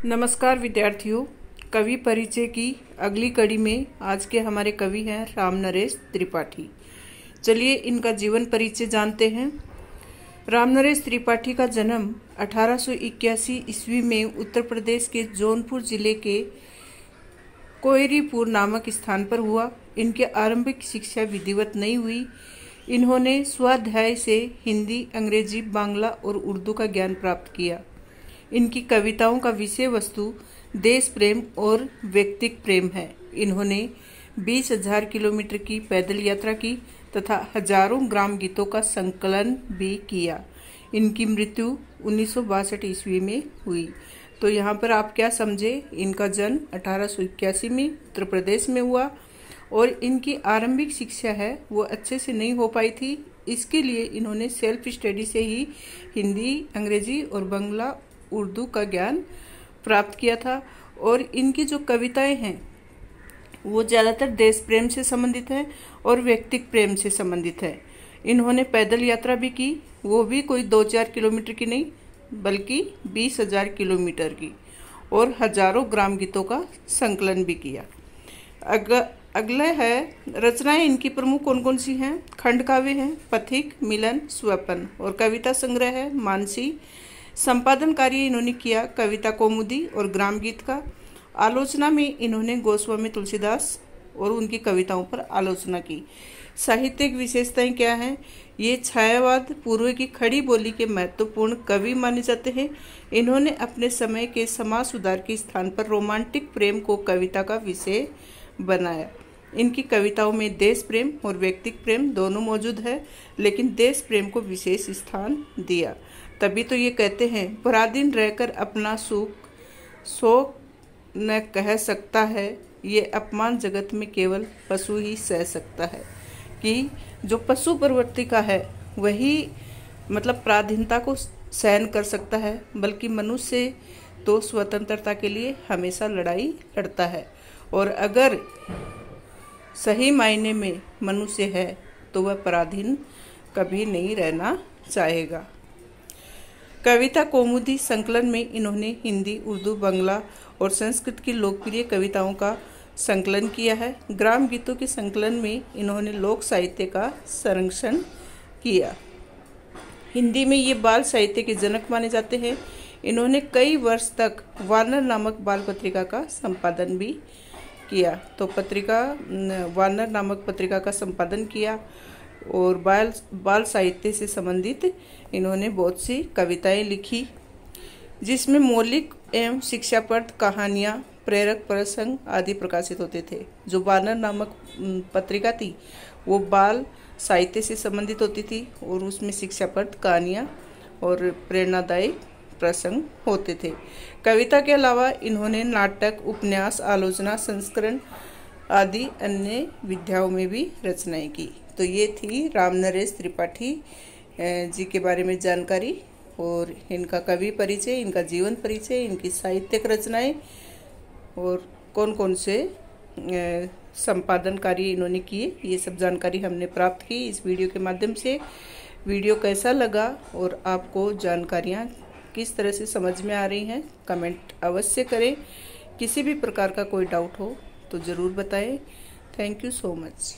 नमस्कार विद्यार्थियों, कवि परिचय की अगली कड़ी में आज के हमारे कवि हैं रामनरेश त्रिपाठी। चलिए इनका जीवन परिचय जानते हैं। रामनरेश त्रिपाठी का जन्म 1881 ईस्वी में उत्तर प्रदेश के जौनपुर जिले के कोयरीपुर नामक स्थान पर हुआ। इनकी आरंभिक शिक्षा विधिवत नहीं हुई। इन्होंने स्वाध्याय से हिंदी, अंग्रेजी, बांग्ला और उर्दू का ज्ञान प्राप्त किया। इनकी कविताओं का विषय वस्तु देश प्रेम और व्यक्तिक प्रेम है। इन्होंने 20,000 किलोमीटर की पैदल यात्रा की तथा हजारों ग्राम गीतों का संकलन भी किया। इनकी मृत्यु 1962 ईस्वी में हुई। तो यहाँ पर आप क्या समझे, इनका जन्म 1881 में उत्तर प्रदेश में हुआ और इनकी आरंभिक शिक्षा है वो अच्छे से नहीं हो पाई थी। इसके लिए इन्होंने सेल्फ स्टडी से ही हिंदी, अंग्रेजी और बांग्ला, उर्दू का ज्ञान प्राप्त किया था। और इनकी जो कविताएं हैं वो ज़्यादातर देश प्रेम से संबंधित है और व्यक्तिक प्रेम से संबंधित है। इन्होंने पैदल यात्रा भी की, वो भी कोई 2-4 किलोमीटर की नहीं बल्कि 20,000 किलोमीटर की, और हजारों ग्राम गीतों का संकलन भी किया। अगले है रचनाएं इनकी प्रमुख कौन कौन सी हैं। खंड काव्य हैं, पथिक, मिलन, स्वपन, और कविता संग्रह है मानसी। संपादन कार्य इन्होंने किया कविता कौमुदी और ग्राम गीत का। आलोचना में इन्होंने गोस्वामी तुलसीदास और उनकी कविताओं पर आलोचना की। साहित्यिक विशेषताएं क्या हैं? ये छायावाद पूर्व की खड़ी बोली के महत्वपूर्ण कवि माने जाते हैं। इन्होंने अपने समय के समाज सुधार के स्थान पर रोमांटिक प्रेम को कविता का विषय बनाया। इनकी कविताओं में देश प्रेम और व्यक्तिक प्रेम दोनों मौजूद है, लेकिन देश प्रेम को विशेष स्थान दिया। तभी तो ये कहते हैं, पराधीन रहकर अपना सुख शोक न कह सकता है, ये अपमान जगत में केवल पशु ही सह सकता है। कि जो पशु प्रवृत्ति का है वही मतलब पराधीनता को सहन कर सकता है, बल्कि मनुष्य तो स्वतंत्रता के लिए हमेशा लड़ाई लड़ता है। और अगर सही मायने में मनुष्य है तो वह पराधीन कभी नहीं रहना चाहेगा। कविता कौमुदी संकलन में इन्होंने हिंदी, उर्दू, बांग्ला और संस्कृत की लोकप्रिय कविताओं का संकलन किया है। ग्राम गीतों के संकलन में इन्होंने लोक साहित्य का संरक्षण किया। हिंदी में ये बाल साहित्य के जनक माने जाते हैं। इन्होंने कई वर्ष तक वानर नामक बाल पत्रिका का संपादन भी किया। तो वानर नामक पत्रिका का संपादन किया और बाल साहित्य से संबंधित इन्होंने बहुत सी कविताएं लिखी, जिसमें मौलिक एवं शिक्षाप्रद कहानियाँ, प्रेरक प्रसंग आदि प्रकाशित होते थे। जो वानर नामक पत्रिका थी वो बाल साहित्य से संबंधित होती थी और उसमें शिक्षाप्रद कहानियाँ और प्रेरणादायक प्रसंग होते थे। कविता के अलावा इन्होंने नाटक, उपन्यास, आलोचना, संस्करण आदि अन्य विधाओं में भी रचनाएं की। तो ये थी रामनरेश त्रिपाठी जी के बारे में जानकारी और इनका कवि परिचय, इनका जीवन परिचय, इनकी साहित्यिक रचनाएं और कौन कौन से संपादन कार्य इन्होंने किए, ये सब जानकारी हमने प्राप्त की इस वीडियो के माध्यम से। वीडियो कैसा लगा और आपको जानकारियाँ किस तरह से समझ में आ रही हैं, कमेंट अवश्य करें। किसी भी प्रकार का कोई डाउट हो तो ज़रूर बताएं। Thank you so much.